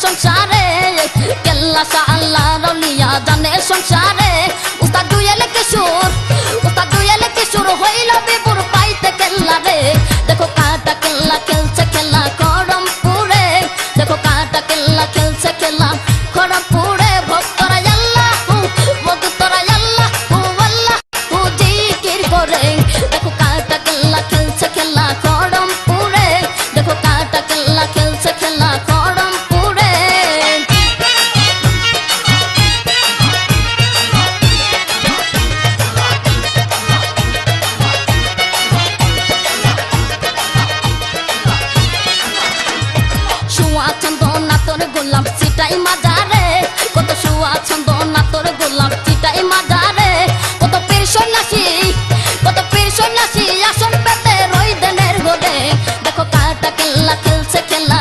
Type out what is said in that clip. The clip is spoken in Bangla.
সংসারে কেল্লা শাহ আল্লাহ রলিয়া জানে সংসারে উস্তাদ দুয়েল কিশোর হইল বিপুর পাইতে কেল্লা রে দেখো কাটা কেল্লা খেলছে খেলা করমপুরে দেখো কাটা কেল্লা খেলছে খেলা করমপুরে ভক্তরা আল্লাহ ভক্তরা আল্লাহ জিকির করে দেখো কাটা কেল্লা খেলছে খেলা করমপুরে দেখো কাটা কেল্লা খেলছে খেলা করমপুরে শুয়া ছন্দ না তোর গোলাপ সিটাই মাজারে কত শুয়া ছন্দ না তোর গোলাপ সিটাই মাজারে কত পীর সন্ন্যাসী আসন পেতে রই দেনের ঘরে দেখো কাটা কেল্লা খেলছে খেলা